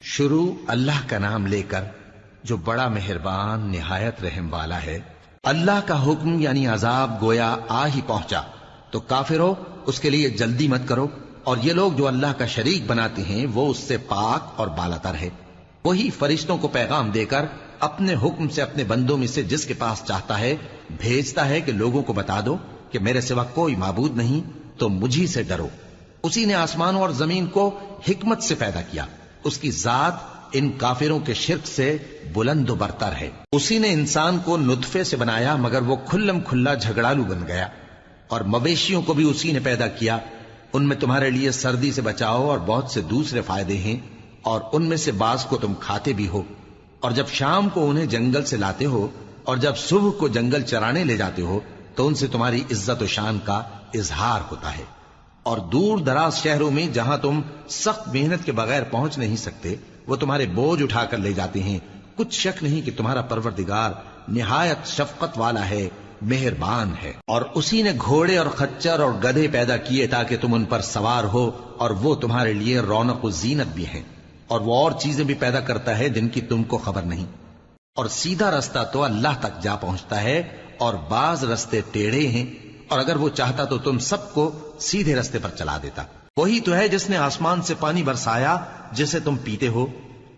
شروع اللہ کا نام لے کر جو بڑا مہربان نہایت رحم والا ہے۔ اللہ کا حکم یعنی عذاب گویا آ ہی پہنچا تو کافرو اس کے لیے جلدی مت کرو، اور یہ لوگ جو اللہ کا شریک بناتے ہیں وہ اس سے پاک اور بالاتر ہے۔ وہی فرشتوں کو پیغام دے کر اپنے حکم سے اپنے بندوں میں سے جس کے پاس چاہتا ہے بھیجتا ہے کہ لوگوں کو بتا دو کہ میرے سوا کوئی معبود نہیں، تو مجھی سے ڈرو۔ اسی نے آسمانوں اور زمین کو حکمت سے پیدا کیا، اس کی ذات ان کافروں کے شرک سے بلند و برتر ہے۔ اسی نے انسان کو نطفے سے بنایا مگر وہ کھلم کھلا جھگڑالو بن گیا، اور مویشیوں کو بھی اسی نے پیدا کیا، ان میں تمہارے لیے سردی سے بچاؤ اور بہت سے دوسرے فائدے ہیں، اور ان میں سے بعض کو تم کھاتے بھی ہو، اور جب شام کو انہیں جنگل سے لاتے ہو اور جب صبح کو جنگل چرانے لے جاتے ہو تو ان سے تمہاری عزت و شان کا اظہار ہوتا ہے۔ اور دور دراز شہروں میں جہاں تم سخت محنت کے بغیر پہنچ نہیں سکتے وہ تمہارے بوجھ اٹھا کر لے جاتے ہیں۔ کچھ شک نہیں کہ تمہارا پروردگار نہایت شفقت والا ہے، مہربان ہے۔ اور اسی نے گھوڑے اور خچر اور گدھے پیدا کیے تاکہ تم ان پر سوار ہو، اور وہ تمہارے لیے رونق و زینت بھی ہیں، اور وہ اور چیزیں بھی پیدا کرتا ہے جن کی تم کو خبر نہیں۔ اور سیدھا رستہ تو اللہ تک جا پہنچتا ہے، اور بعض رستے ٹیڑھے ہیں، اور اگر وہ چاہتا تو تم سب کو سیدھے رستے پر چلا دیتا۔ وہی تو ہے جس نے آسمان سے پانی برسایا جسے تم پیتے ہو،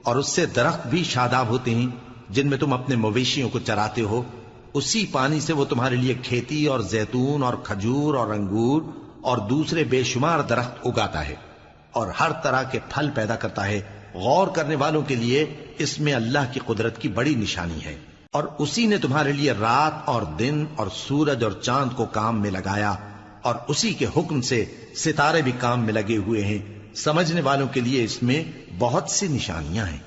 اور اس سے درخت بھی شاداب ہوتے ہیں جن میں تم اپنے مویشیوں کو چراتے ہو۔ اسی پانی سے وہ تمہارے لیے کھیتی اور زیتون اور کھجور اور انگور اور دوسرے بے شمار درخت اگاتا ہے، اور ہر طرح کے پھل پیدا کرتا ہے۔ غور کرنے والوں کے لیے اس میں اللہ کی قدرت کی بڑی نشانی ہے۔ اور اسی نے تمہارے لیے رات اور دن اور سورج اور چاند کو کام میں لگایا، اور اسی کے حکم سے ستارے بھی کام میں لگے ہوئے ہیں۔ سمجھنے والوں کے لیے اس میں بہت سی نشانیاں ہیں۔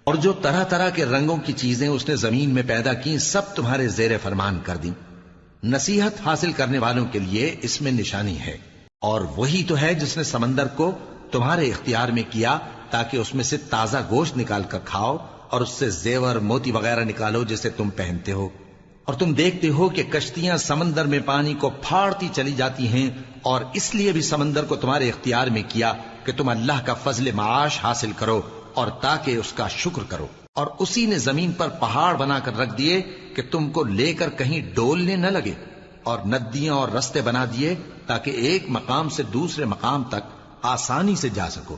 اور جو طرح طرح کے رنگوں کی چیزیں اس نے زمین میں پیدا کی سب تمہارے زیر فرمان کر دیں۔ نصیحت حاصل کرنے والوں کے لیے اس میں نشانی ہے۔ اور وہی تو ہے جس نے سمندر کو تمہارے اختیار میں کیا تاکہ اس میں سے تازہ گوشت نکال کر کھاؤ، اور اس سے زیور موتی وغیرہ نکالو جسے تم پہنتے ہو۔ اور تم دیکھتے ہو کہ کشتیاں سمندر میں پانی کو پھاڑتی چلی جاتی ہیں، اور اس لیے بھی سمندر کو تمہارے اختیار میں کیا کہ تم اللہ کا فضل معاش حاصل کرو اور تاکہ اس کا شکر کرو۔ اور اسی نے زمین پر پہاڑ بنا کر رکھ دیے کہ تم کو لے کر کہیں ڈولنے نہ لگے، اور ندیاں اور رستے بنا دیے تاکہ ایک مقام سے دوسرے مقام تک آسانی سے جا سکو،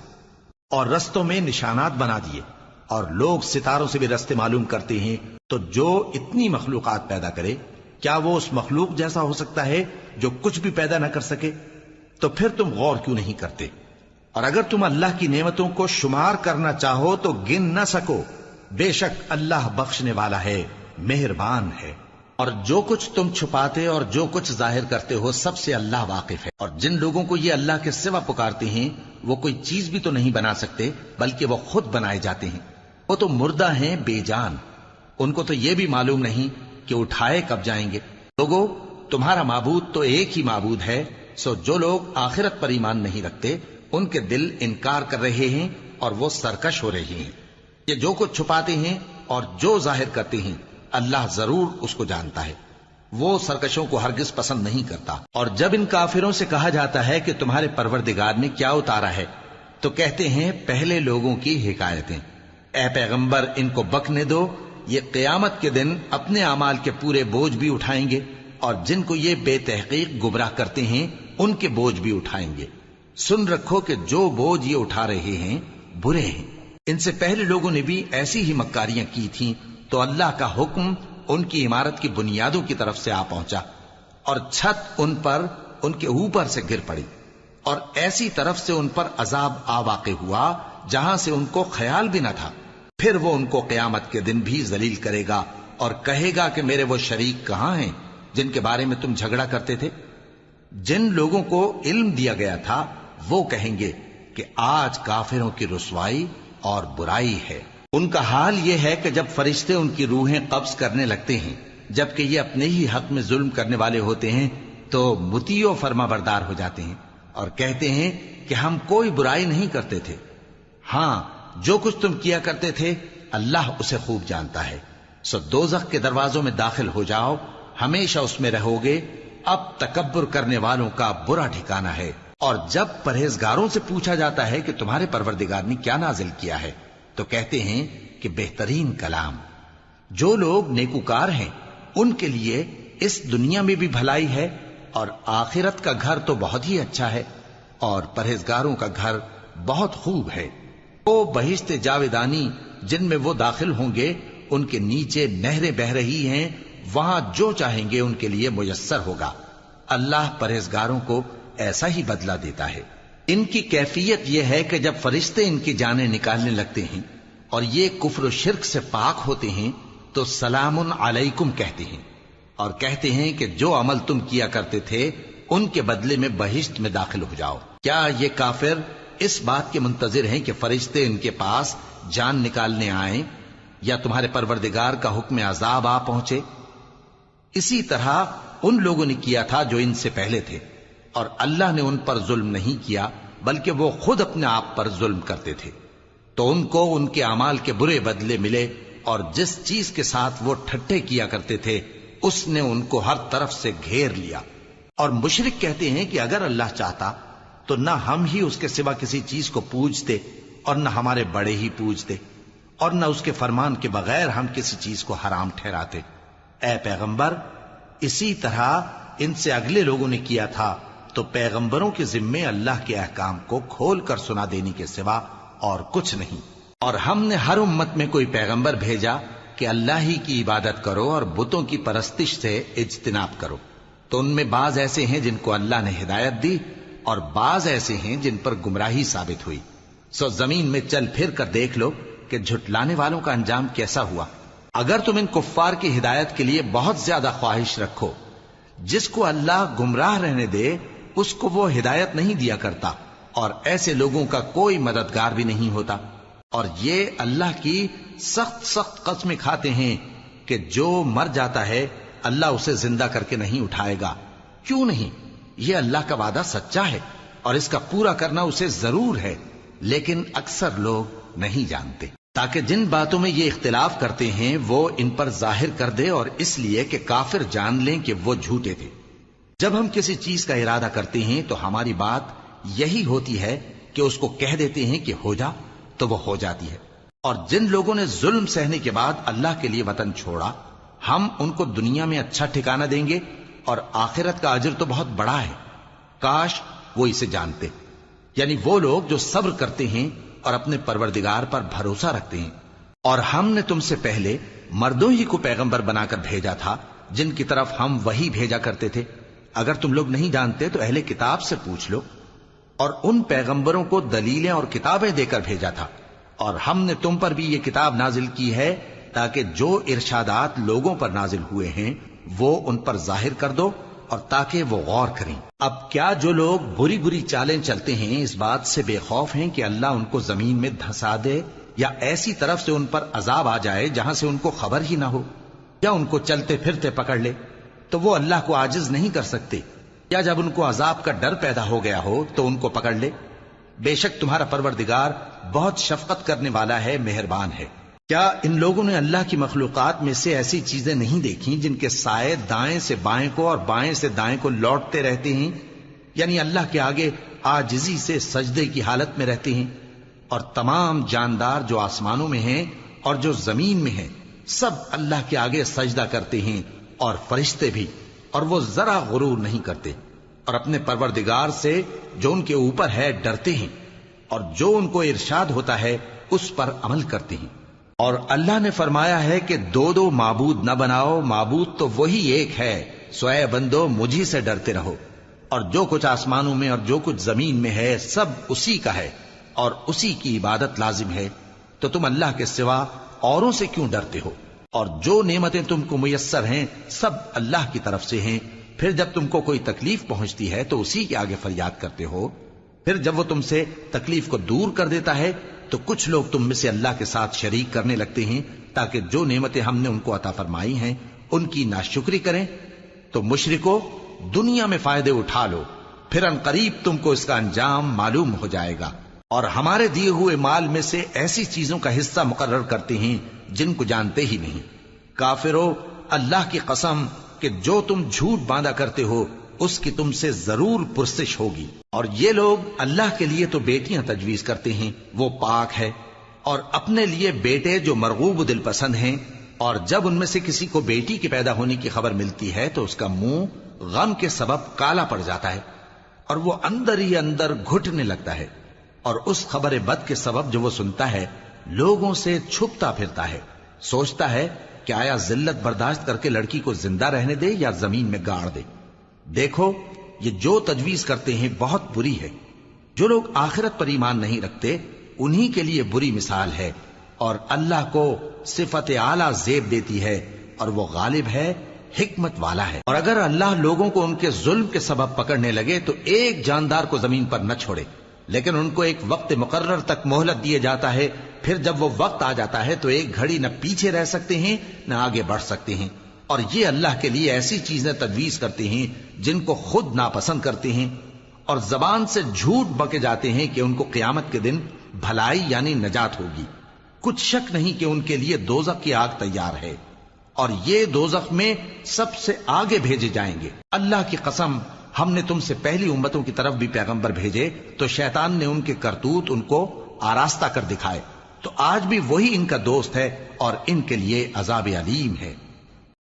اور رستوں میں نشانات بنا دیے۔ اور لوگ ستاروں سے بھی رستے معلوم کرتے ہیں، تو جو اتنی مخلوقات پیدا کرے کیا وہ اس مخلوق جیسا ہو سکتا ہے جو کچھ بھی پیدا نہ کر سکے؟ تو پھر تم غور کیوں نہیں کرتے؟ اور اگر تم اللہ کی نعمتوں کو شمار کرنا چاہو تو گن نہ سکو۔ بے شک اللہ بخشنے والا ہے، مہربان ہے۔ اور جو کچھ تم چھپاتے اور جو کچھ ظاہر کرتے ہو سب سے اللہ واقف ہے۔ اور جن لوگوں کو یہ اللہ کے سوا پکارتے ہیں وہ کوئی چیز بھی تو نہیں بنا سکتے بلکہ وہ خود بنائے جاتے ہیں۔ وہ تو مردہ ہیں بے جان، ان کو تو یہ بھی معلوم نہیں کہ اٹھائے کب جائیں گے۔ لوگو تمہارا معبود تو ایک ہی معبود ہے، سو جو لوگ آخرت پر ایمان نہیں رکھتے ان کے دل انکار کر رہے ہیں اور وہ سرکش ہو رہے ہیں۔ یہ جو کچھ چھپاتے ہیں اور جو ظاہر کرتے ہیں اللہ ضرور اس کو جانتا ہے، وہ سرکشوں کو ہرگز پسند نہیں کرتا۔ اور جب ان کافروں سے کہا جاتا ہے کہ تمہارے پروردگار نے کیا اتارا ہے تو کہتے ہیں پہلے لوگوں کی حکایتیں۔ اے پیغمبر ان کو بکنے دو، یہ قیامت کے دن اپنے اعمال کے پورے بوجھ بھی اٹھائیں گے، اور جن کو یہ بے تحقیق گمراہ کرتے ہیں ان کے بوجھ بھی اٹھائیں گے۔ سن رکھو کہ جو بوجھ یہ اٹھا رہے ہیں برے ہیں۔ ان سے پہلے لوگوں نے بھی ایسی ہی مکاریاں کی تھیں، تو اللہ کا حکم ان کی عمارت کی بنیادوں کی طرف سے آ پہنچا، اور چھت ان پر ان کے اوپر سے گر پڑی، اور ایسی طرف سے ان پر عذاب آ واقع ہوا جہاں سے ان کو خیال بھی نہ تھا۔ پھر وہ ان کو قیامت کے دن بھی ذلیل کرے گا اور کہے گا کہ میرے وہ شریک کہاں ہیں جن کے بارے میں تم جھگڑا کرتے تھے؟ جن لوگوں کو علم دیا گیا تھا وہ کہیں گے کہ آج کافروں کی رسوائی اور برائی ہے۔ ان کا حال یہ ہے کہ جب فرشتے ان کی روحیں قبض کرنے لگتے ہیں جبکہ یہ اپنے ہی حق میں ظلم کرنے والے ہوتے ہیں تو مطیع و فرما بردار ہو جاتے ہیں اور کہتے ہیں کہ ہم کوئی برائی نہیں کرتے تھے۔ ہاں جو کچھ تم کیا کرتے تھے اللہ اسے خوب جانتا ہے۔ سو دوزخ کے دروازوں میں داخل ہو جاؤ، ہمیشہ اس میں رہو گے، اب تکبر کرنے والوں کا برا ٹھکانہ ہے۔ اور جب پرہیزگاروں سے پوچھا جاتا ہے کہ تمہارے پروردگار نے کیا نازل کیا ہے تو کہتے ہیں کہ بہترین کلام. جو لوگ نیکوکار ہیں ان کے لیے اس دنیا میں بھی بھلائی ہے اور آخرت کا گھر تو بہت ہی اچھا ہے، اور پرہیزگاروں کا گھر بہت خوب ہے. وہ بہشت جاویدانی جن میں وہ داخل ہوں گے، ان کے نیچے نہریں بہہ رہی ہیں، وہاں جو چاہیں گے ان کے لیے میسر ہوگا. اللہ پرہیزگاروں کو ایسا ہی بدلہ دیتا ہے. ان کی کیفیت یہ ہے کہ جب فرشتے ان کی جانیں نکالنے لگتے ہیں اور یہ کفر و شرک سے پاک ہوتے ہیں تو سلام علیکم کہتے ہیں، اور کہتے ہیں کہ جو عمل تم کیا کرتے تھے ان کے بدلے میں بہشت میں داخل ہو جاؤ. کیا یہ کافر اس بات کے منتظر ہیں کہ فرشتے ان کے پاس جان نکالنے آئیں یا تمہارے پروردگار کا حکم عذاب آ پہنچے؟ اسی طرح ان لوگوں نے کیا تھا جو ان سے پہلے تھے، اور اللہ نے ان پر ظلم نہیں کیا بلکہ وہ خود اپنے آپ پر ظلم کرتے تھے. تو ان کو ان کے اعمال کے برے بدلے ملے، اور جس چیز کے ساتھ وہ ٹھٹھے کیا کرتے تھے اس نے ان کو ہر طرف سے گھیر لیا. اور مشرک کہتے ہیں کہ اگر اللہ چاہتا تو نہ ہم ہی اس کے سوا کسی چیز کو پوجتے اور نہ ہمارے بڑے ہی پوجتے، اور نہ اس کے فرمان کے بغیر ہم کسی چیز کو حرام ٹھہراتے. اے پیغمبر، اسی طرح ان سے اگلے لوگوں نے کیا تھا، تو پیغمبروں کے ذمے اللہ کے احکام کو کھول کر سنا دینے کے سوا اور کچھ نہیں. اور ہم نے ہر امت میں کوئی پیغمبر بھیجا کہ اللہ ہی کی عبادت کرو اور بتوں کی پرستش سے اجتناب کرو. تو ان میں بعض ایسے ہیں جن کو اللہ نے ہدایت دی اور بعض ایسے ہیں جن پر گمراہی ثابت ہوئی. سو زمین میں چل پھر کر دیکھ لو کہ جھٹلانے والوں کا انجام کیسا ہوا. اگر تم ان کفار کی ہدایت کے لیے بہت زیادہ خواہش رکھو، جس کو اللہ گمراہ رہنے دے اس کو وہ ہدایت نہیں دیا کرتا، اور ایسے لوگوں کا کوئی مددگار بھی نہیں ہوتا. اور یہ اللہ کی سخت قسمیں کھاتے ہیں کہ جو مر جاتا ہے اللہ اسے زندہ کر کے نہیں اٹھائے گا. کیوں نہیں؟ یہ اللہ کا وعدہ سچا ہے اور اس کا پورا کرنا اسے ضرور ہے، لیکن اکثر لوگ نہیں جانتے. تاکہ جن باتوں میں یہ اختلاف کرتے ہیں وہ ان پر ظاہر کر دے، اور اس لیے کہ کافر جان لیں کہ وہ جھوٹے تھے. جب ہم کسی چیز کا ارادہ کرتے ہیں تو ہماری بات یہی ہوتی ہے کہ اس کو کہہ دیتے ہیں کہ ہو جا، تو وہ ہو جاتی ہے. اور جن لوگوں نے ظلم سہنے کے بعد اللہ کے لیے وطن چھوڑا، ہم ان کو دنیا میں اچھا ٹھکانہ دیں گے، اور آخرت کا اجر تو بہت بڑا ہے. کاش وہ اسے جانتے. یعنی وہ لوگ جو صبر کرتے ہیں اور اپنے پروردگار پر بھروسہ رکھتے ہیں. اور ہم نے تم سے پہلے مردوں ہی کو پیغمبر بنا کر بھیجا تھا جن کی طرف ہم وہی بھیجا کرتے تھے. اگر تم لوگ نہیں جانتے تو اہل کتاب سے پوچھ لو. اور ان پیغمبروں کو دلیلیں اور کتابیں دے کر بھیجا تھا، اور ہم نے تم پر بھی یہ کتاب نازل کی ہے تاکہ جو ارشادات لوگوں پر نازل ہوئے ہیں وہ ان پر ظاہر کر دو، اور تاکہ وہ غور کریں. اب کیا جو لوگ بری بری چالیں چلتے ہیں اس بات سے بے خوف ہیں کہ اللہ ان کو زمین میں دھسا دے، یا ایسی طرف سے ان پر عذاب آ جائے جہاں سے ان کو خبر ہی نہ ہو، یا ان کو چلتے پھرتے پکڑ لے تو وہ اللہ کو عاجز نہیں کر سکتے، یا جب ان کو عذاب کا ڈر پیدا ہو گیا ہو تو ان کو پکڑ لے؟ بے شک تمہارا پروردگار بہت شفقت کرنے والا ہے، مہربان ہے. کیا ان لوگوں نے اللہ کی مخلوقات میں سے ایسی چیزیں نہیں دیکھی جن کے سائے دائیں سے بائیں کو اور بائیں سے دائیں کو لوٹتے رہتے ہیں؟ یعنی اللہ کے آگے عاجزی سے سجدے کی حالت میں رہتے ہیں. اور تمام جاندار جو آسمانوں میں ہیں اور جو زمین میں ہیں سب اللہ کے آگے سجدہ کرتے ہیں، اور فرشتے بھی، اور وہ ذرا غرور نہیں کرتے، اور اپنے پروردگار سے جو ان کے اوپر ہے ڈرتے ہیں، اور جو ان کو ارشاد ہوتا ہے اس پر عمل کرتے ہیں. اور اللہ نے فرمایا ہے کہ دو معبود نہ بناؤ، معبود تو وہی ایک ہے، سو اے بندو مجھی سے ڈرتے رہو. اور جو کچھ آسمانوں میں اور جو کچھ زمین میں ہے سب اسی کا ہے، اور اسی کی عبادت لازم ہے. تو تم اللہ کے سوا اوروں سے کیوں ڈرتے ہو؟ اور جو نعمتیں تم کو میسر ہیں سب اللہ کی طرف سے ہیں. پھر جب تم کو کوئی تکلیف پہنچتی ہے تو اسی کے آگے فریاد کرتے ہو. پھر جب وہ تم سے تکلیف کو دور کر دیتا ہے تو کچھ لوگ تم میں سے اللہ کے ساتھ شریک کرنے لگتے ہیں تاکہ جو نعمتیں ہم نے ان کو عطا فرمائی ہیں ان کی ناشکری کریں. تو مشرکو دنیا میں فائدے اٹھا لو، پھر ان قریب تم کو اس کا انجام معلوم ہو جائے گا. اور ہمارے دیے ہوئے مال میں سے ایسی چیزوں کا حصہ مقرر کرتے ہیں جن کو جانتے ہی نہیں. کافرو اللہ کی قسم کہ جو تم جھوٹ باندھا کرتے ہو اس کی تم سے ضرور پرسش ہوگی. اور یہ لوگ اللہ کے لیے تو بیٹیاں تجویز کرتے ہیں، وہ پاک ہے، اور اپنے لیے بیٹے جو مرغوب و دل پسند ہیں، اور جب ان میں سے کسی کو بیٹی کے پیدا ہونے کی خبر ملتی ہے تو اس کا منہ غم کے سبب کالا پڑ جاتا ہے اور وہ اندر ہی اندر گھٹنے لگتا ہے، اور اس خبر بد کے سبب جو وہ سنتا ہے لوگوں سے چھپتا پھرتا ہے، سوچتا ہے کہ آیا ذلت برداشت کر کے لڑکی کو زندہ رہنے دے یا زمین میں گاڑ دے۔ دیکھو یہ جو تجویز کرتے ہیں بہت بری ہے۔ جو لوگ آخرت پر ایمان نہیں رکھتے انہی کے لیے بری مثال ہے، اور اللہ کو صفت اعلیٰ زیب دیتی ہے، اور وہ غالب ہے، حکمت والا ہے۔ اور اگر اللہ لوگوں کو ان کے ظلم کے سبب پکڑنے لگے تو ایک جاندار کو زمین پر نہ چھوڑے، لیکن ان کو ایک وقت مقرر تک مہلت دیے جاتا ہے، پھر جب وہ وقت آ جاتا ہے تو ایک گھڑی نہ پیچھے رہ سکتے ہیں نہ آگے بڑھ سکتے ہیں۔ اور یہ اللہ کے لیے ایسی چیزیں تجویز کرتے ہیں جن کو خود ناپسند کرتے ہیں، اور زبان سے جھوٹ بکے جاتے ہیں کہ ان کو قیامت کے دن بھلائی یعنی نجات ہوگی۔ کچھ شک نہیں کہ ان کے لیے دوزخ کی آگ تیار ہے، اور یہ دوزخ میں سب سے آگے بھیجے جائیں گے۔ اللہ کی قسم، ہم نے تم سے پہلی امتوں کی طرف بھی پیغمبر بھیجے تو شیطان نے ان کے کرتوت ان کو آراستہ کر دکھائے، تو آج بھی وہی ان کا دوست ہے اور ان کے لیے عذاب علیم ہے۔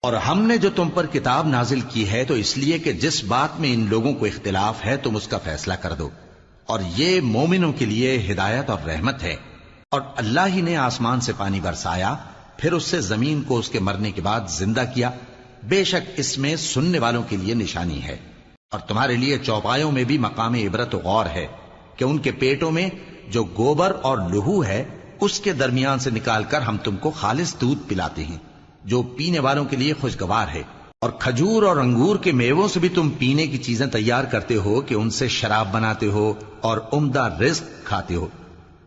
اور ہم نے جو تم پر کتاب نازل کی ہے تو اس لیے کہ جس بات میں ان لوگوں کو اختلاف ہے تم اس کا فیصلہ کر دو، اور یہ مومنوں کے لیے ہدایت اور رحمت ہے۔ اور اللہ ہی نے آسمان سے پانی برسایا، پھر اس سے زمین کو اس کے مرنے کے بعد زندہ کیا، بے شک اس میں سننے والوں کے لیے نشانی ہے۔ اور تمہارے لیے چوپایوں میں بھی مقام عبرت و غور ہے کہ ان کے پیٹوں میں جو گوبر اور لہو ہے اس کے درمیان سے نکال کر ہم تم کو خالص دودھ پلاتے ہیں جو پینے والوں کے لیے خوشگوار ہے، اور کھجور اور انگور کے میووں سے بھی تم پینے کی چیزیں تیار کرتے ہو کہ ان سے شراب بناتے ہو اور عمدہ رزق کھاتے ہو۔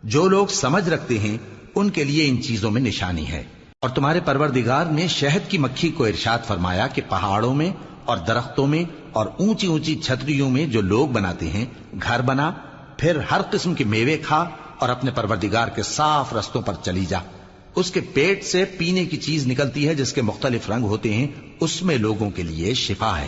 جو لوگ سمجھ رکھتے ہیں ان کے لیے ان چیزوں میں نشانی ہے۔ اور تمہارے پروردگار نے شہد کی مکھی کو ارشاد فرمایا کہ پہاڑوں میں اور درختوں میں اور اونچی اونچی چھتریوں میں جو لوگ بناتے ہیں گھر بنا، پھر ہر قسم کے میوے کھا اور اپنے پروردگار کے صاف رستوں پر چلی جا۔ اس کے پیٹ سے پینے کی چیز نکلتی ہے جس کے مختلف رنگ ہوتے ہیں، اس میں لوگوں کے لیے شفا ہے،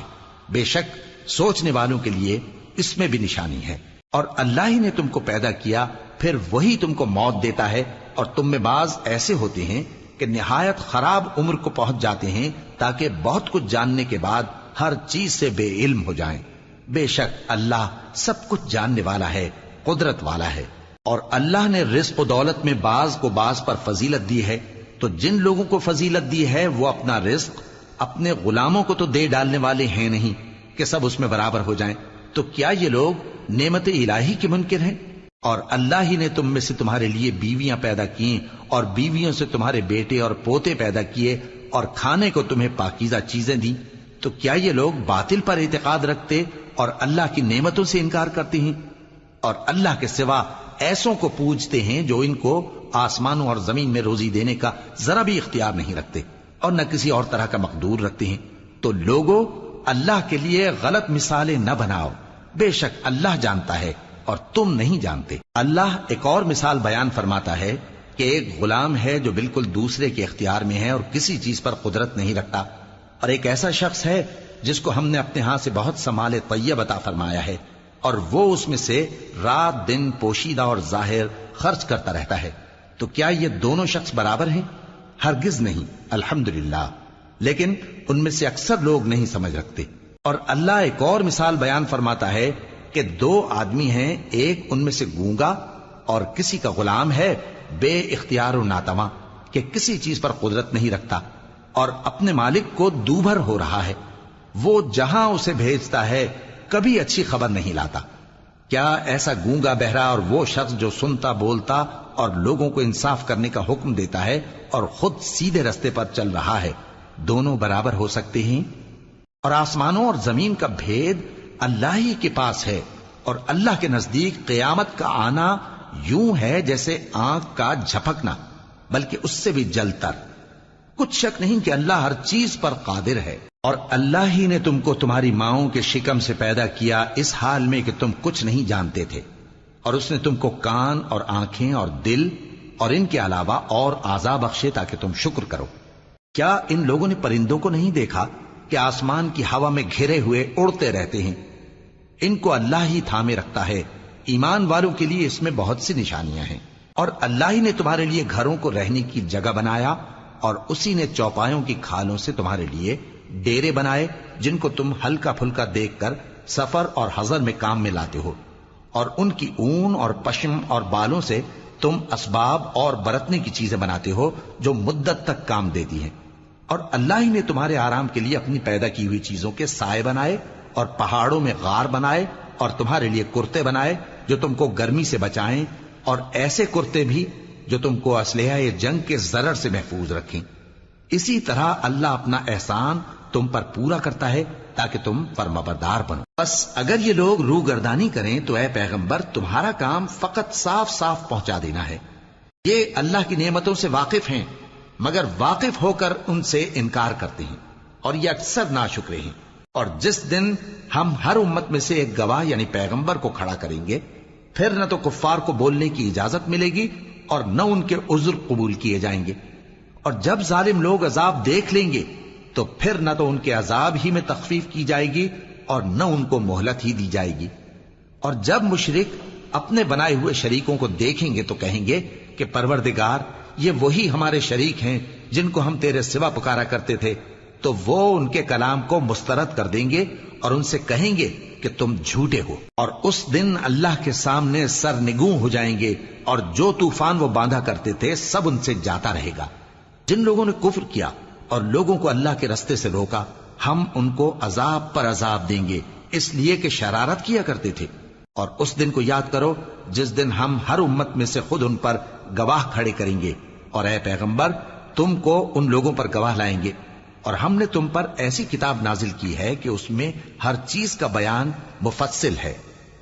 بے شک سوچنے والوں کے لیے اس میں بھی نشانی ہے۔ اور اللہ ہی نے تم کو پیدا کیا، پھر وہی تم کو موت دیتا ہے، اور تم میں بعض ایسے ہوتے ہیں کہ نہایت خراب عمر کو پہنچ جاتے ہیں تاکہ بہت کچھ جاننے کے بعد ہر چیز سے بے علم ہو جائیں۔ بے شک اللہ سب کچھ جاننے والا ہے، قدرت والا ہے۔ اور اللہ نے رزق و دولت میں بعض کو بعض پر فضیلت دی ہے، تو جن لوگوں کو فضیلت دی ہے وہ اپنا رزق اپنے غلاموں کو تو دے ڈالنے والے ہیں نہیں کہ سب اس میں برابر ہو جائیں، تو کیا یہ لوگ نعمت الہی کے منکر ہیں؟ اور اللہ ہی نے تم میں سے تمہارے لیے بیویاں پیدا کی اور بیویوں سے تمہارے بیٹے اور پوتے پیدا کیے اور کھانے کو تمہیں پاکیزہ چیزیں دیں، تو کیا یہ لوگ باطل پر اعتقاد رکھتے اور اللہ کی نعمتوں سے انکار کرتے ہیں؟ اور اللہ کے سوا ایسوں کو پوجتے ہیں جو ان کو آسمانوں اور زمین میں روزی دینے کا ذرا بھی اختیار نہیں رکھتے اور نہ کسی اور طرح کا مقدور رکھتے ہیں۔ تو لوگوں اللہ کے لیے غلط مثالیں نہ بناؤ، بے شک اللہ جانتا ہے اور تم نہیں جانتے۔ اللہ ایک اور مثال بیان فرماتا ہے کہ ایک غلام ہے جو بالکل دوسرے کے اختیار میں ہے اور کسی چیز پر قدرت نہیں رکھتا، اور ایک ایسا شخص ہے جس کو ہم نے اپنے ہاں سے بہت سا مال طیب عطا فرمایا ہے اور وہ اس میں سے رات دن پوشیدہ اور ظاہر خرچ کرتا رہتا ہے، تو کیا یہ دونوں شخص برابر ہیں؟ ہرگز نہیں، الحمدللہ، لیکن ان میں سے اکثر لوگ نہیں سمجھ رکھتے۔ اور اللہ ایک اور مثال بیان فرماتا ہے کہ دو آدمی ہیں، ایک ان میں سے گونگا اور کسی کا غلام ہے بے اختیار و ناتواں کہ کسی چیز پر قدرت نہیں رکھتا اور اپنے مالک کو دوبھر ہو رہا ہے، وہ جہاں اسے بھیجتا ہے کبھی اچھی خبر نہیں لاتا۔ کیا ایسا گونگا بہرا اور وہ شخص جو سنتا بولتا اور لوگوں کو انصاف کرنے کا حکم دیتا ہے اور خود سیدھے رستے پر چل رہا ہے، دونوں برابر ہو سکتے ہیں؟ اور آسمانوں اور زمین کا بھید اللہ ہی کے پاس ہے، اور اللہ کے نزدیک قیامت کا آنا یوں ہے جیسے آنکھ کا جھپکنا، بلکہ اس سے بھی جلتر۔ کچھ شک نہیں کہ اللہ ہر چیز پر قادر ہے۔ اور اللہ ہی نے تم کو تمہاری ماؤں کے شکم سے پیدا کیا اس حال میں کہ تم کچھ نہیں جانتے تھے، اور اس نے تم کو کان اور آنکھیں اور دل اور ان کے علاوہ اور اعضاء بخشے تاکہ تم شکر کرو۔ کیا ان لوگوں نے پرندوں کو نہیں دیکھا کہ آسمان کی ہوا میں گھرے ہوئے اڑتے رہتے ہیں؟ ان کو اللہ ہی تھامے رکھتا ہے۔ ایمان والوں کے لیے اس میں بہت سی نشانیاں ہیں۔ اور اللہ ہی نے تمہارے لیے گھروں کو رہنے کی جگہ بنایا، اور اسی نے چوپایوں کی کھالوں سے تمہارے لیے ڈیرے بنائے جن کو تم ہلکا پھلکا دیکھ کر سفر اور حضر میں کام میں لاتے ہو، اور ان کی اون اور پشم اور بالوں سے تم اسباب اور برتنے کی چیزیں بناتے ہو جو مدت تک کام دیتی ہیں۔ اور اللہ ہی نے تمہارے آرام کے لیے اپنی پیدا کی ہوئی چیزوں کے سائے بنائے، اور پہاڑوں میں غار بنائے، اور تمہارے لیے کرتے بنائے جو تم کو گرمی سے بچائیں، اور ایسے کرتے بھی جو تم کو اسلحہ جنگ کے ضرر سے محفوظ رکھیں۔ اسی طرح اللہ اپنا احسان تم پر پورا کرتا ہے تاکہ تم فرمانبردار بنو۔ بس اگر یہ لوگ روگردانی کریں تو اے پیغمبر تمہارا کام فقط صاف صاف پہنچا دینا ہے۔ یہ اللہ کی نعمتوں سے واقف ہیں مگر واقف ہو کر ان سے انکار کرتے ہیں، اور یہ اکثر ناشکرے ہیں۔ اور جس دن ہم ہر امت میں سے ایک گواہ یعنی پیغمبر کو کھڑا کریں گے، پھر نہ تو کفار کو بولنے کی اجازت ملے گی اور نہ ان کے عذر قبول کیے جائیں گے۔ اور جب ظالم لوگ عذاب دیکھ لیں گے تو پھر نہ تو ان کے عذاب ہی میں تخفیف کی جائے گی اور نہ ان کو مہلت ہی دی جائے گی۔ اور جب مشرک اپنے بنائے ہوئے شریکوں کو دیکھیں گے تو کہیں گے کہ پروردگار، یہ وہی ہمارے شریک ہیں جن کو ہم تیرے سوا پکارا کرتے تھے، تو وہ ان کے کلام کو مسترد کر دیں گے اور ان سے کہیں گے کہ تم جھوٹے ہو۔ اور اس دن اللہ کے سامنے سرنگوں ہو جائیں گے، اور جو طوفان وہ باندھا کرتے تھے سب ان سے جاتا رہے گا۔ جن لوگوں نے کفر کیا اور لوگوں کو اللہ کے رستے سے روکا، ہم ان کو عذاب پر عذاب دیں گے اس لیے کہ شرارت کیا کرتے تھے۔ اور اس دن کو یاد کرو جس دن ہم ہر امت میں سے خود ان پر گواہ کھڑے کریں گے، اور اے پیغمبر تم کو ان لوگوں پر گواہ لائیں گے۔ اور ہم نے تم پر ایسی کتاب نازل کی ہے کہ اس میں ہر چیز کا بیان مفصل ہے،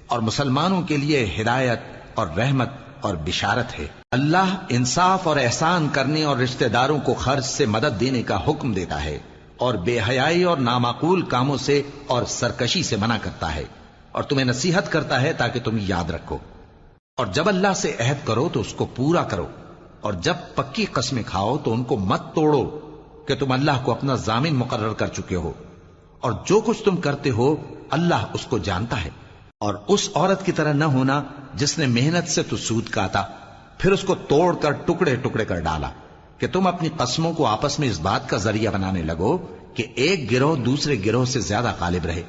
اور مسلمانوں کے لیے ہدایت اور رحمت اور بشارت ہے۔ اللہ انصاف اور احسان کرنے اور رشتہ داروں کو خرچ سے مدد دینے کا حکم دیتا ہے، اور بے حیائی اور نامعقول کاموں سے اور سرکشی سے منع کرتا ہے، اور تمہیں نصیحت کرتا ہے تاکہ تم یاد رکھو۔ اور جب اللہ سے عہد کرو تو اس کو پورا کرو، اور جب پکی قسمیں کھاؤ تو ان کو مت توڑو کہ تم اللہ کو اپنا ضامن مقرر کر چکے ہو، اور جو کچھ تم کرتے ہو اللہ اس کو جانتا ہے۔ اور اس عورت کی طرح نہ ہونا جس نے محنت سے تو سود کاتا پھر اس کو توڑ کر ٹکڑے ٹکڑے کر ڈالا، کہ تم اپنی قسموں کو آپس میں اس بات کا ذریعہ بنانے لگو کہ ایک گروہ دوسرے گروہ سے زیادہ غالب رہے۔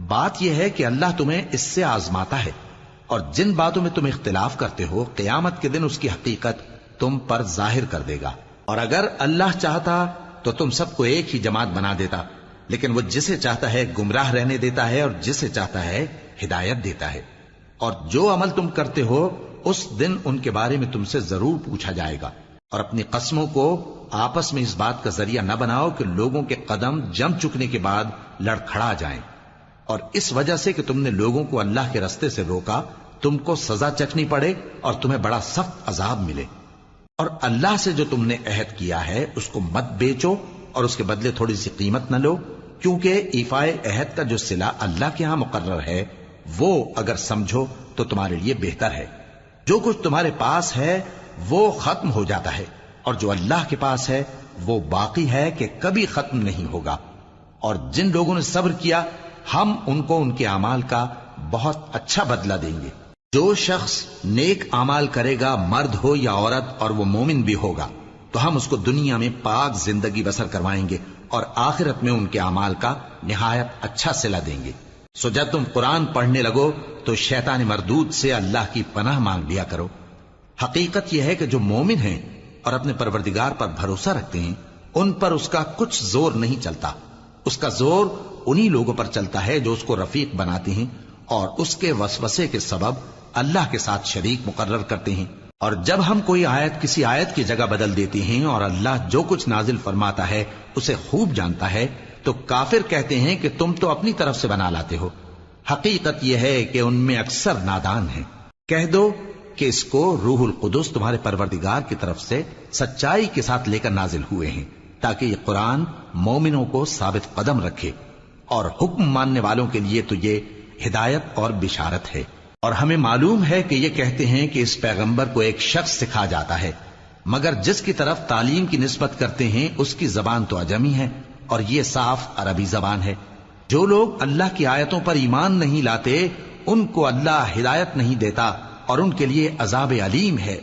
بات یہ ہے کہ اللہ تمہیں اس سے آزماتا ہے، اور جن باتوں میں تم اختلاف کرتے ہو قیامت کے دن اس کی حقیقت تم پر ظاہر کر دے گا۔ اور اگر اللہ چاہتا تو تم سب کو ایک ہی جماعت بنا دیتا، لیکن وہ جسے چاہتا ہے گمراہ رہنے دیتا ہے اور جسے چاہتا ہے ہدایت دیتا ہے۔ اور جو عمل تم کرتے ہو اس دن ان کے بارے میں تم سے ضرور پوچھا جائے گا۔ اور اپنی قسموں کو آپس میں اس بات کا ذریعہ نہ بناؤ کہ لوگوں کے قدم جم چکنے کے بعد لڑکھڑا جائیں، اور اس وجہ سے کہ تم نے لوگوں کو اللہ کے رستے سے روکا تم کو سزا چکھنی پڑے اور تمہیں بڑا سخت عذاب ملے۔ اور اللہ سے جو تم نے عہد کیا ہے اس کو مت بیچو اور اس کے بدلے تھوڑی سی قیمت نہ لو، کیونکہ ایفائے عہد کا جو صلہ اللہ کے ہاں مقرر ہے وہ اگر سمجھو تو تمہارے لیے بہتر ہے۔ جو کچھ تمہارے پاس ہے وہ ختم ہو جاتا ہے، اور جو اللہ کے پاس ہے وہ باقی ہے کہ کبھی ختم نہیں ہوگا۔ اور جن لوگوں نے صبر کیا ہم ان کو ان کے اعمال کا بہت اچھا بدلہ دیں گے۔ جو شخص نیک اعمال کرے گا مرد ہو یا عورت اور وہ مومن بھی ہوگا تو ہم اس کو دنیا میں پاک زندگی بسر کروائیں گے اور آخرت میں ان کے اعمال کا نہایت اچھا صلہ دیں گے۔ سو جب تم قرآن پڑھنے لگو تو شیطان مردود سے اللہ کی پناہ مانگ لیا کرو۔ حقیقت یہ ہے کہ جو مومن ہیں اور اپنے پروردگار پر بھروسہ رکھتے ہیں ان پر اس کا کچھ زور نہیں چلتا۔ اس کا زور انہی لوگوں پر چلتا ہے جو اس کو رفیق بناتے ہیں اور اس کے وسوسے کے سبب اللہ کے ساتھ شریک مقرر کرتے ہیں۔ اور جب ہم کوئی آیت کسی آیت کی جگہ بدل دیتے ہیں اور اللہ جو کچھ نازل فرماتا ہے اسے خوب جانتا ہے تو کافر کہتے ہیں کہ تم تو اپنی طرف سے بنا لاتے ہو۔ حقیقت یہ ہے کہ ان میں اکثر نادان ہیں۔ کہہ دو کہ اس کو روح القدس تمہارے پروردگار کی طرف سے سچائی کے ساتھ لے کر نازل ہوئے ہیں تاکہ یہ قرآن مومنوں کو ثابت قدم رکھے، اور حکم ماننے والوں کے لیے تو یہ ہدایت اور بشارت ہے۔ اور ہمیں معلوم ہے کہ یہ کہتے ہیں کہ اس پیغمبر کو ایک شخص سکھا جاتا ہے، مگر جس کی طرف تعلیم کی نسبت کرتے ہیں اس کی زبان تو عجمی ہے اور یہ صاف عربی زبان ہے۔ جو لوگ اللہ کی آیتوں پر ایمان نہیں لاتے ان کو اللہ ہدایت نہیں دیتا اور ان کے لیے عذاب علیم ہے۔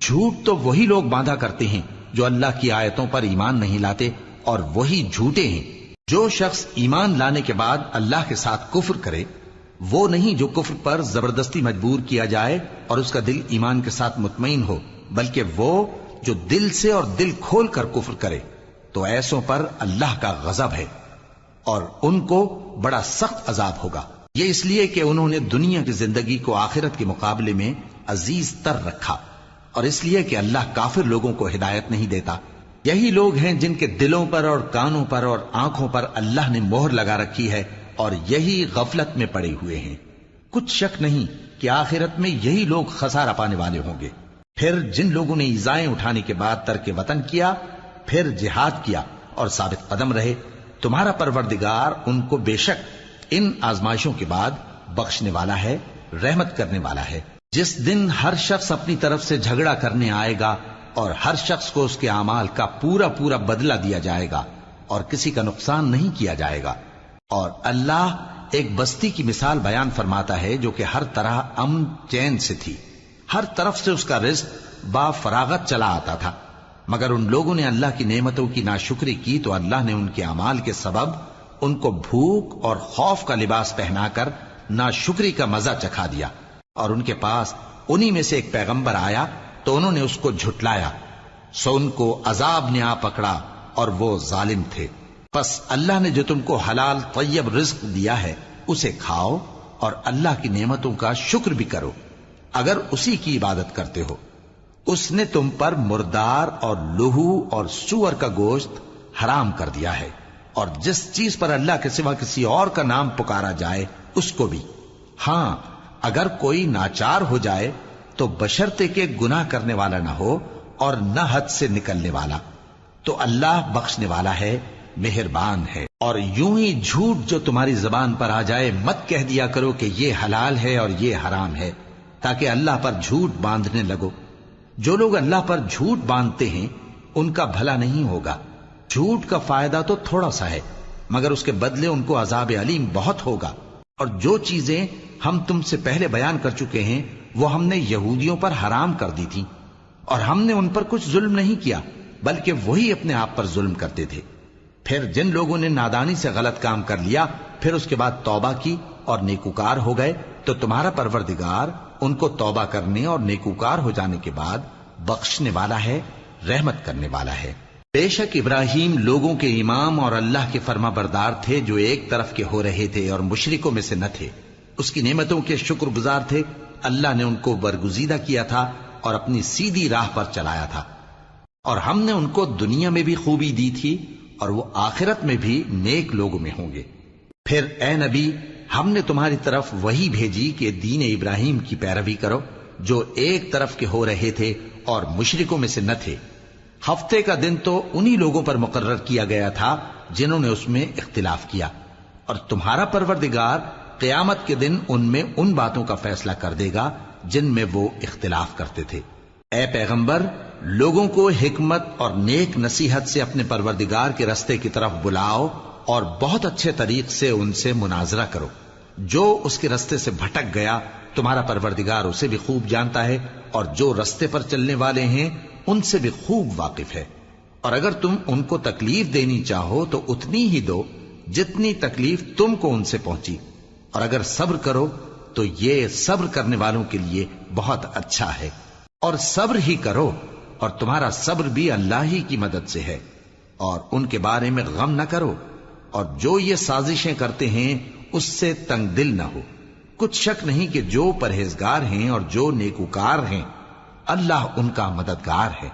جھوٹ تو وہی لوگ باندھا کرتے ہیں جو اللہ کی آیتوں پر ایمان نہیں لاتے، اور وہی جھوٹے ہیں۔ جو شخص ایمان لانے کے بعد اللہ کے ساتھ کفر کرے، وہ نہیں جو کفر پر زبردستی مجبور کیا جائے اور اس کا دل ایمان کے ساتھ مطمئن ہو، بلکہ وہ جو دل سے اور دل کھول کر کفر کرے، تو ایسوں پر اللہ کا غضب ہے اور ان کو بڑا سخت عذاب ہوگا۔ یہ اس لیے کہ انہوں نے دنیا کی زندگی کو آخرت کے مقابلے میں عزیز تر رکھا، اور اس لیے کہ اللہ کافر لوگوں کو ہدایت نہیں دیتا۔ یہی لوگ ہیں جن کے دلوں پر اور کانوں پر اور آنکھوں پر اللہ نے مہر لگا رکھی ہے، اور یہی غفلت میں پڑے ہوئے ہیں۔ کچھ شک نہیں کہ آخرت میں یہی لوگ خسارہ پانے والے ہوں گے۔ پھر جن لوگوں نے ایذائیں اٹھانے کے بعد ترک وطن کیا، پھر جہاد کیا اور ثابت قدم رہے، تمہارا پروردگار ان کو بے شک ان آزمائشوں کے بعد بخشنے والا ہے، رحمت کرنے والا ہے۔ جس دن ہر شخص اپنی طرف سے جھگڑا کرنے آئے گا اور ہر شخص کو اس کے اعمال کا پورا پورا بدلہ دیا جائے گا اور کسی کا نقصان نہیں کیا جائے گا۔ اور اللہ ایک بستی کی مثال بیان فرماتا ہے جو کہ ہر طرح امن چین سے تھی، ہر طرف سے اس کا رزق با فراغت چلا آتا تھا، مگر ان لوگوں نے اللہ کی نعمتوں کی ناشکری کی تو اللہ نے ان کے اعمال کے سبب ان کو بھوک اور خوف کا لباس پہنا کر ناشکری کا مزہ چکھا دیا۔ اور ان کے پاس انہی میں سے ایک پیغمبر آیا تو انہوں نے اس کو جھٹلایا، سو ان کو عذاب نے آ پکڑا اور وہ ظالم تھے۔ پس اللہ نے جو تم کو حلال طیب رزق دیا ہے اسے کھاؤ اور اللہ کی نعمتوں کا شکر بھی کرو اگر اسی کی عبادت کرتے ہو۔ اس نے تم پر مردار اور لہو اور سور کا گوشت حرام کر دیا ہے، اور جس چیز پر اللہ کے سوا کسی اور کا نام پکارا جائے اس کو بھی۔ ہاں، اگر کوئی ناچار ہو جائے تو بشرطے کہ گناہ کرنے والا نہ ہو اور نہ حد سے نکلنے والا، تو اللہ بخشنے والا ہے، مہربان ہے۔ اور یوں ہی جھوٹ جو تمہاری زبان پر آ جائے مت کہہ دیا کرو کہ یہ حلال ہے اور یہ حرام ہے، تاکہ اللہ پر جھوٹ باندھنے لگو۔ جو لوگ اللہ پر جھوٹ باندھتے ہیں ان کا بھلا نہیں ہوگا۔ جھوٹ کا فائدہ تو تھوڑا سا ہے، مگر اس کے بدلے ان کو عذاب علیم بہت ہوگا۔ اور جو چیزیں ہم تم سے پہلے بیان کر چکے ہیں وہ ہم نے یہودیوں پر حرام کر دی تھی، اور ہم نے ان پر کچھ ظلم نہیں کیا بلکہ وہی اپنے آپ پر ظلم کرتے تھے۔ پھر جن لوگوں نے نادانی سے غلط کام کر لیا پھر اس کے بعد توبہ کی اور نیکوکار ہو گئے تو تمہارا پروردگار ان کو توبہ کرنے اور نیکوکار ہو جانے کے بعد بخشنے والا ہے، رحمت کرنے والا ہے۔ بے شک ابراہیم لوگوں کے امام اور اللہ کے فرما بردار تھے جو ایک طرف کے ہو رہے تھے اور مشرکوں میں سے نہ تھے، اس کی نعمتوں کے شکر گزار تھے۔ اللہ نے ان کو برگزیدہ کیا تھا اور اپنی سیدھی راہ پر چلایا تھا، اور ہم نے ان کو دنیا میں بھی خوبی دی تھی اور وہ آخرت میں بھی نیک لوگوں میں ہوں گے۔ پھر اے نبی، ہم نے تمہاری طرف وہی بھیجی کہ دین ابراہیم کی پیروی کرو جو ایک طرف کے ہو رہے تھے اور مشرکوں میں سے نہ تھے۔ ہفتے کا دن تو انہی لوگوں پر مقرر کیا گیا تھا جنہوں نے اس میں اختلاف کیا، اور تمہارا پروردگار قیامت کے دن ان میں ان باتوں کا فیصلہ کر دے گا جن میں وہ اختلاف کرتے تھے۔ اے پیغمبر، لوگوں کو حکمت اور نیک نصیحت سے اپنے پروردگار کے رستے کی طرف بلاؤ اور بہت اچھے طریق سے ان سے مناظرہ کرو۔ جو اس کے رستے سے بھٹک گیا تمہارا پروردگار اسے بھی خوب جانتا ہے، اور جو رستے پر چلنے والے ہیں ان سے بھی خوب واقف ہے۔ اور اگر تم ان کو تکلیف دینی چاہو تو اتنی ہی دو جتنی تکلیف تم کو ان سے پہنچی، اور اگر صبر کرو تو یہ صبر کرنے والوں کے لیے بہت اچھا ہے۔ اور صبر ہی کرو، اور تمہارا صبر بھی اللہ ہی کی مدد سے ہے، اور ان کے بارے میں غم نہ کرو، اور جو یہ سازشیں کرتے ہیں اس سے تنگ دل نہ ہو۔ کچھ شک نہیں کہ جو پرہیزگار ہیں اور جو نیکوکار ہیں اللہ ان کا مددگار ہے۔